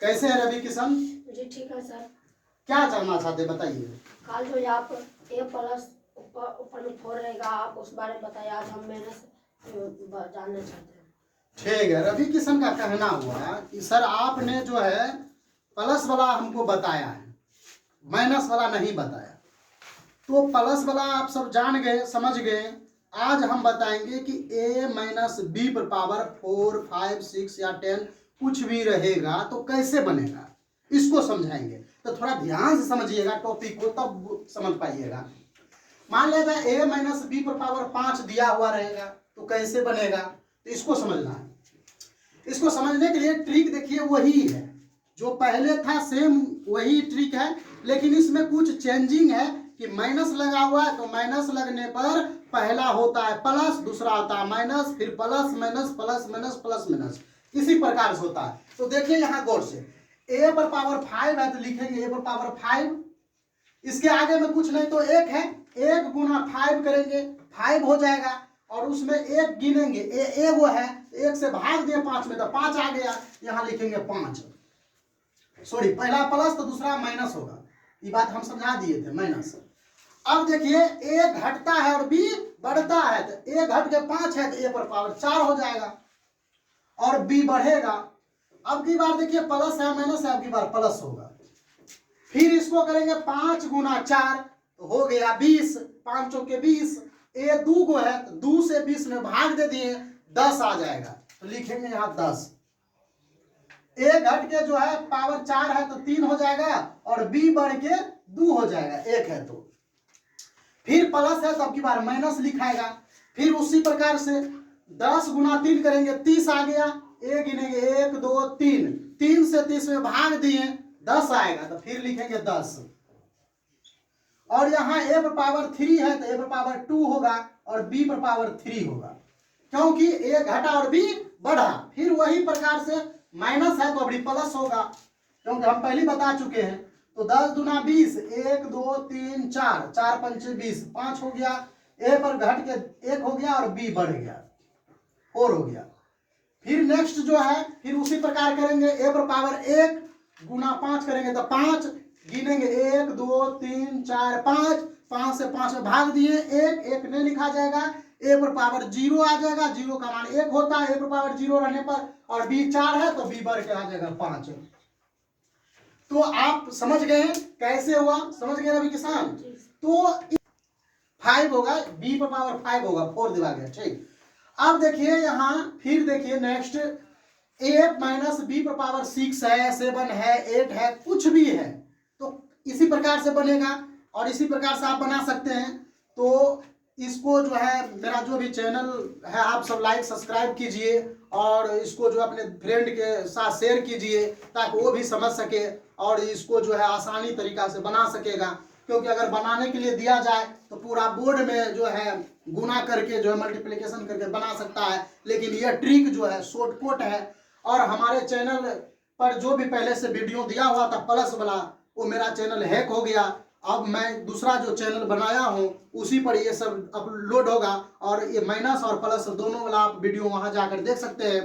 कैसे है रवि किशन? जी ठीक है सर। क्या जानना चाहते बताइए। कल जो आप ए प्लस ऊपर में 4 रहेगा, आप उस बारे में बताइए। आज हम माइनस जानना चाहते हैं। ठीक है, रवि किशन का कहना हुआ कि सर आपने जो है प्लस वाला हमको बताया है, माइनस वाला नहीं बताया। तो प्लस वाला आप सब जान गए, समझ गए। आज हम बताएंगे कि a माइनस बी पर पावर 4, 5, 6 या 10 कुछ भी रहेगा तो कैसे बनेगा, इसको समझाएंगे। तो थोड़ा ध्यान से समझिएगा टॉपिक को, तब समझ पाइएगा। मान लेगा a माइनस बी पर पावर 5 दिया हुआ रहेगा तो कैसे बनेगा, तो इसको समझना है। इसको समझने के लिए ट्रिक देखिए वही है जो पहले था, सेम वही ट्रिक है, लेकिन इसमें कुछ चेंजिंग है कि माइनस लगा हुआ है तो माइनस लगने पर पहला होता है प्लस, दूसरा होता है माइनस, फिर plus minus plus minus plus minus, इसी प्रकार से होता है। तो देखिए यहाँ गौर से, a पर पावर 5 है तो लिखेंगे a पर पावर 5, इसके आगे में कुछ नहीं तो एक है, 1 गुना 5 करेंगे 5 हो जाएगा, और उसमें एक गिनेंगे, एगो है, एक से भाग दिए 5 में तो 5 आ गया, यहाँ लिखेंगे 5। सॉरी, पहला प्लस तो दूसरा माइनस होगा, ये बात हम समझा दिए थे, माइनस। अब देखिए ए घटता है और बी बढ़ता है, तो ए घट के 5 है तो ए पर पावर 4 हो जाएगा और बी बढ़ेगा। अब की बार देखिए प्लस है माइनस है, अब की बार प्लस होगा। फिर इसको करेंगे 5 गुना 4 तो हो गया 20, 5 चौके 20, ए 2 को है तो 2 से 20 में भाग दे दिए 10 आ जाएगा, तो लिखेंगे यहाँ 10। ए घट के जो है पावर 4 है तो 3 हो जाएगा और बी बढ़ के 2 हो जाएगा, 1 है तो। फिर प्लस है तो अब की बार माइनस लिखाएगा। फिर उसी प्रकार से 10 गुना 3 करेंगे 30 आ गया, ए गिनेंगे 1 2 3, 3 से 30 में भाग दिए 10 आएगा, तो फिर लिखेंगे 10। और यहाँ ए पर पावर 3 है तो ए पर पावर 2 होगा और बी पर पावर 3 होगा, क्योंकि ए घटा और बी बढ़ा। फिर वही प्रकार से माइनस है तो अभी प्लस होगा, क्योंकि हम पहले बता चुके हैं। तो 10 दूना 20, 1 2 3 4, 4 पंचे 20, 5 हो गया, ए पर घट के 1 हो गया और बी बढ़ गया 4 हो गया। फिर नेक्स्ट जो है फिर उसी प्रकार करेंगे, ए पर पावर 1 गुना 5 करेंगे तो 5 गिनेंगे 1 2 3 4 5, 5 से 5 में भाग दिए 1 नहीं लिखा जाएगा, ए पर पावर 0 आ जाएगा, 0 का मान 1 होता है, ए पर पावर 0 रहने पर, और बी 4 है तो बी बढ़ के आ जाएगा 5। तो आप समझ गए कैसे हुआ, समझ गए रवि किसान? तो 5 होगा, बी पर पावर 5 होगा, 4 दिया गया, ठीक। अब देखिए यहाँ फिर देखिए नेक्स्ट, ए माइनस बी पर पावर 6 है, 7 है, 8 है, कुछ भी है तो इसी प्रकार से बनेगा और इसी प्रकार से आप बना सकते हैं। तो इसको जो है मेरा जो भी चैनल है आप सब लाइक सब्सक्राइब कीजिए और इसको जो अपने फ्रेंड के साथ शेयर कीजिए ताकि वो भी समझ सके और इसको जो है आसानी तरीका से बना सकेगा। क्योंकि अगर बनाने के लिए दिया जाए तो पूरा बोर्ड में जो है गुना करके जो है मल्टीप्लिकेशन करके बना सकता है, लेकिन यह ट्रिक जो है शॉर्टकट है। और हमारे चैनल पर जो भी पहले से वीडियो दिया हुआ था प्लस वाला, वो मेरा चैनल हैक हो गया। अब मैं दूसरा जो चैनल बनाया हूँ उसी पर ये सब अपलोड होगा और ये माइनस और प्लस दोनों वाला आप वीडियो वहां जाकर देख सकते हैं।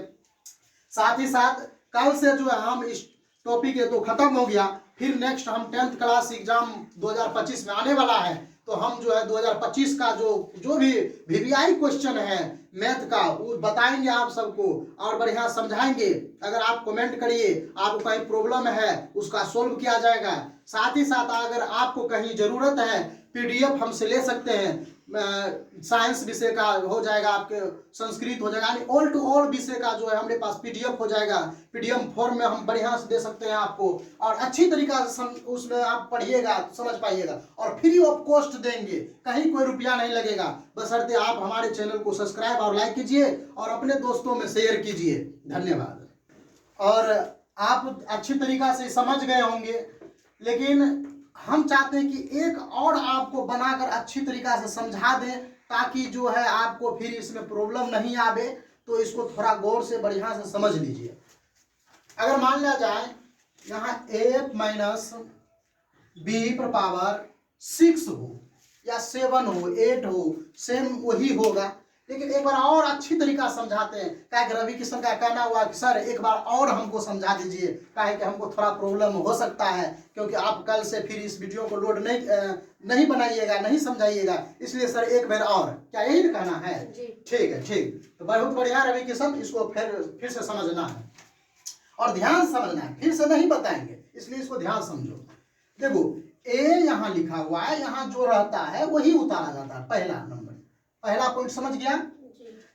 साथ ही साथ कल से जो है हम इस टॉपिक ये तो खत्म हो गया, फिर नेक्स्ट हम 10th क्लास एग्जाम 2025 में आने वाला है, तो हम जो है 2025 का जो भी वीवीआई क्वेश्चन है मैथ का वो बताएंगे आप सबको और बढ़िया समझाएंगे। अगर आप कमेंट करिए, आपको कहीं प्रॉब्लम है उसका सोल्व किया जाएगा। साथ ही साथ अगर आपको कहीं जरूरत है पीडीएफ हमसे ले सकते हैं, साइंस विषय का हो जाएगा, आपके संस्कृत हो जाएगा, यानी ऑल टू ऑल विषय का जो है हमारे पास पीडीएफ हो जाएगा। पीडीएफ फॉर्म में हम बढ़िया से दे सकते हैं आपको और अच्छी तरीका से उसमें आप पढ़िएगा समझ पाइएगा और फ्री ऑफ कॉस्ट देंगे, कहीं कोई रुपया नहीं लगेगा, बशर्ते आप हमारे चैनल को सब्सक्राइब और लाइक कीजिए और अपने दोस्तों में शेयर कीजिए। धन्यवाद। और आप अच्छी तरीका से समझ गए होंगे, लेकिन हम चाहते हैं कि एक और आपको बनाकर अच्छी तरीका से समझा दें ताकि जो है आपको फिर इसमें प्रॉब्लम नहीं आवे। तो इसको थोड़ा गौर से बढ़िया से समझ लीजिए। अगर मान लिया जाए यहाँ a माइनस बी पर पावर 6 हो या 7 हो 8 हो, सेम वही होगा, लेकिन एक बार और अच्छी तरीका से समझाते हैं। क्या कि रवि किशन का कहना हुआ कि सर एक बार और हमको समझा दीजिए, क्या है कि हमको थोड़ा प्रॉब्लम हो सकता है, क्योंकि आप कल से फिर इस वीडियो को लोड नहीं बनाइएगा, नहीं समझाइएगा, इसलिए सर एक बार और, क्या यही कहना है? ठीक है, ठीक। तो बहुत बढ़िया रवि किशन, इसको फिर से समझना है और ध्यान से समझना है, फिर से नहीं बताएंगे, इसलिए इसको ध्यान समझो। देखो ए यहाँ लिखा हुआ है, यहाँ जो रहता है वही उतारा जाता है। पहला नंबर, पहला पॉइंट समझ गया,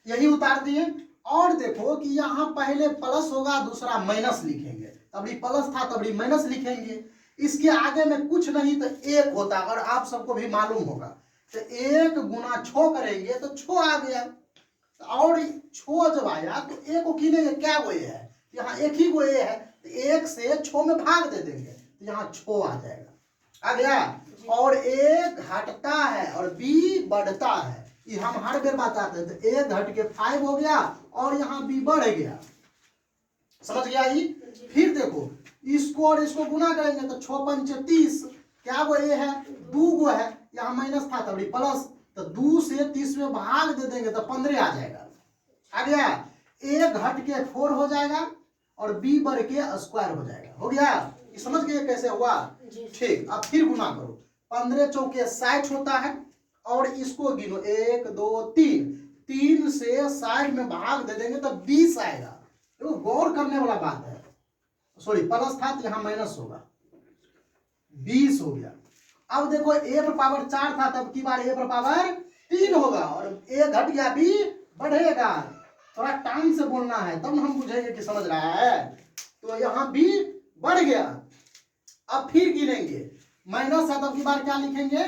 यही उतार दिए। और देखो कि यहाँ पहले प्लस होगा, दूसरा माइनस लिखेंगे, तभी प्लस था तभी माइनस लिखेंगे। इसके आगे में कुछ नहीं तो एक होता, और आप सबको भी मालूम होगा, तो 1 गुना 6 करेंगे तो 6 आ गया। और 6 जब आया तो एक को गिनेंगे, क्या वो है, यहाँ एक ही वो है, तो 1 से 6 में भाग दे देंगे तो यहाँ 6 आ जाएगा, आ गया। और एक घटता है और बी बढ़ता है, ये हम हर बार बताते हैं। तो 1 घट के 5 हो गया और यहाँ बी बढ़ गया, समझ गया ये। फिर देखो इसको और इसको गुना करेंगे तो 6 पंचे 30, क्या वो ये है, 2 गो है, यहाँ माइनस था तभी प्लस, तो 2 से 30 में भाग दे देंगे तो 15 आ जाएगा, आ गया। 1 घट के 4 हो जाएगा और बी बढ़ के स्क्वायर हो जाएगा, हो गया। ये समझ गए कैसे हुआ? ठीक। अब फिर गुना करो, 15 चौके 60 होता है, और इसको गिनो 1 2 3, 3 से 60 में भाग दे देंगे तो 20 आएगा। तो गौर करने वाला बात है, सॉरी प्लस था तो यहाँ माइनस होगा, 20 हो गया। अब देखो ए पर पावर 4 था, तब की बार ए पर पावर 3 होगा, और ए घट गया बी बढ़ेगा। थोड़ा टाइम से बोलना है तब हम बुझेंगे कि समझ रहा है। तो यहाँ बी बढ़ गया। अब फिर गिनेंगे, माइनस है तब की बार क्या लिखेंगे,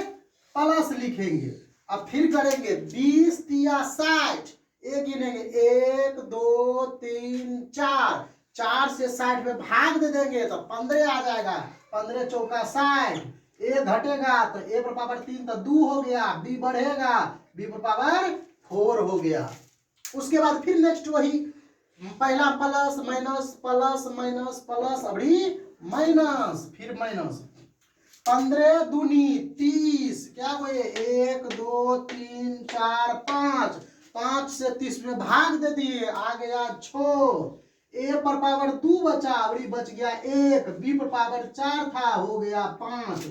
प्लस लिखेंगे। अब फिर करेंगे 20 तिया 60, एक गिनेंगे 1 2 3 4, 4 से 60 में भाग दे देंगे तो 15 आ जाएगा, 15 चौका 60, ए घटेगा तो ए पर पावर 3 तो 2 हो गया, बी बढ़ेगा, बी पर पावर 4 हो गया। उसके बाद फिर नेक्स्ट वही, पहला plus minus plus minus plus, अभी माइनस, फिर माइनस, 15 दूनी 30, क्या हुए 1 2 3 4 5, 5 से 30 में भाग दे दिए, आ गया 6, ए पर पावर 2 बचा, अभी बच गया 1, बी पर पावर 4 था, हो गया 5,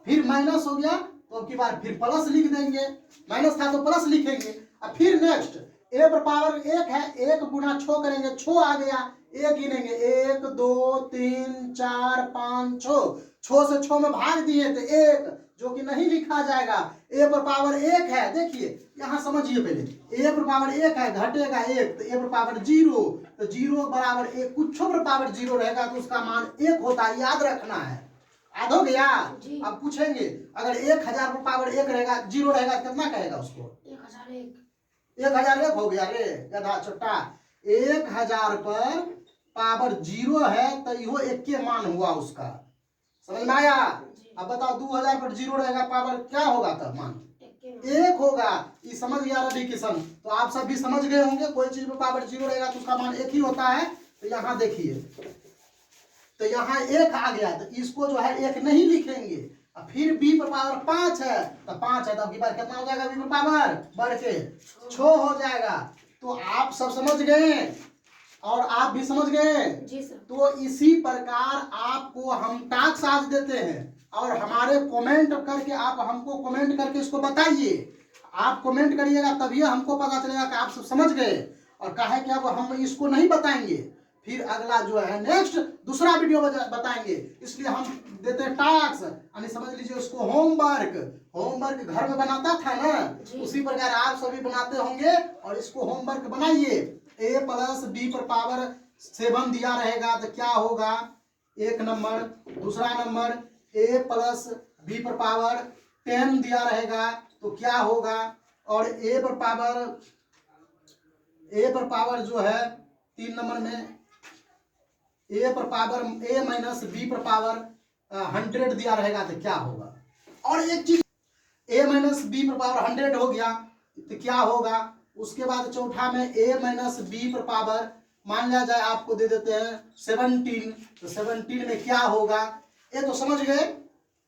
फिर माइनस हो गया तो अब की बार फिर प्लस लिख देंगे, माइनस था तो प्लस लिखेंगे। अब फिर नेक्स्ट ए पर पावर 1 है, 1 गुना 6 करेंगे, 6 आ गया, एक गिनेंगे 1 2 3 4 5 6 से 6 में भाग दिए तो 1, जो कि नहीं लिखा जाएगा। ए पर पावर 1 है, देखिए यहाँ समझिए पहले, ए पर पावर 1 है, घटेगा 1 तो ए पर पावर 0, तो 0 बराबर 1, कुछ पर पावर 0 रहेगा तो उसका मान 1 होता है, याद रखना है। याद हो गया? अब पूछेंगे अगर 1000 पर पावर 1 रहेगा, 0 रहेगा तो कितना कहेगा उसको? 1001 हो गया रे गधा छोटा। 1000 पर पावर 0 है तो यो 1 के मान हुआ उसका, समझ में आया? अब बताओ 2000 पर 0 रहेगा, पावर क्या होगा तब मान? 1 होगा। ये समझ गया रवि किशन? तो आप सब भी समझ गए होंगे, कोई चीज में पावर 0 रहेगा तो उसका मान 1 ही होता है। तो यहाँ देखिए, तो यहाँ 1 आ गया, तो इसको जो है 1 नहीं लिखेंगे। अब फिर बी पर पावर 5 है, तो 5 है तो अब कितना हो जाएगा, बी पर पावर बढ़ के 6 हो जाएगा। तो आप सब समझ गए और आप भी समझ गए जी सर। तो इसी प्रकार आपको हम टास्क आज देते हैं, और हमारे कमेंट करके आप हमको कमेंट करके इसको बताइए। आप कमेंट करिएगा तभी हमको पता चलेगा कि आप सब समझ गए, और कहे कि अब हम इसको नहीं बताएंगे, फिर अगला जो है नेक्स्ट दूसरा वीडियो बताएंगे। इसलिए हम देते हैं टास्क, यानी समझ लीजिए उसको होमवर्क घर में बनाता था ना, उसी प्रकार आप सभी बनाते होंगे, और इसको होमवर्क बनाइए। ए प्लस बी पर पावर 7 दिया रहेगा तो क्या होगा, 1 नंबर। दूसरा नंबर ए प्लस बी पर पावर 10 दिया रहेगा तो क्या होगा, और ए पर पावर जो है 3 नंबर में ए पर पावर ए माइनस बी पर पावर 100 दिया रहेगा तो क्या होगा। और एक चीज, ए माइनस बी पर पावर 100 हो गया तो क्या होगा। उसके बाद चौथा में ए माइनस बी पर पावर मान लिया जाए आपको दे देते हैं 17, तो 17 में क्या होगा, ये तो समझ गए।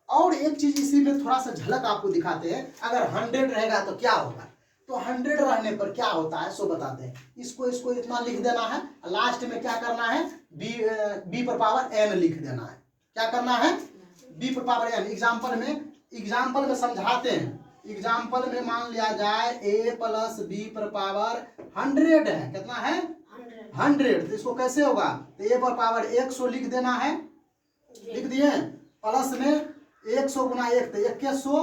और एक चीज इसी में थोड़ा सा झलक आपको दिखाते हैं, अगर 100 रहेगा तो क्या होगा। तो 100 रहने पर क्या होता है सो बताते हैं। इसको इतना लिख देना है, लास्ट में क्या करना है, b पर पावर n लिख देना है। क्या करना है, b पर पावर n। एग्जाम्पल में समझाते हैं। एग्जाम्पल में मान लिया जाए a प्लस b पर पावर 100 है। कितना है, 100। तो इसको कैसे होगा, तो a पर पावर 100 लिख देना है, लिख दिए। प्लस में 100 गुना 1 तो 2100,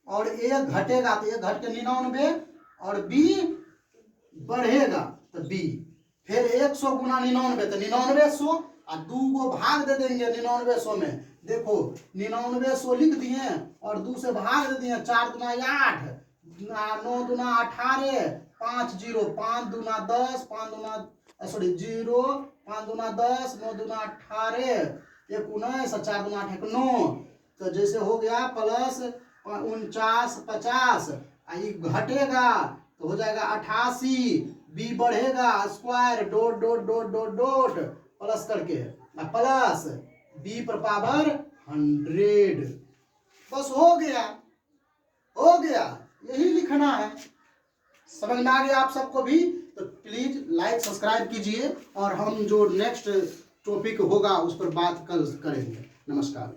और a घटेगा तो 1 घट के 99, और b बढ़ेगा तो b, फिर 100 गुना 99 तो 9900, और 2 को भाग दे देंगे 9900 में। देखो 9900 लिख दिए और 2 से भाग दे दिए। 4 दूना 8, 9 दूना 18, 5 0, 5 दूना 10, 5 दूना 0, 5 दूना 10, 9 दूना 18, 19, 4 दूना 8 9। तो जैसे हो गया प्लस 49 50, ये घटेगा तो हो जाएगा 88, बी बढ़ेगा square dot dot dot dot dot plus करके, प्लस बी पर पावर 100। बस हो गया, हो गया, यही लिखना है। समझ में आ गया आप सबको भी? तो प्लीज लाइक सब्सक्राइब कीजिए, और हम जो नेक्स्ट टॉपिक होगा उस पर बात करेंगे। नमस्कार।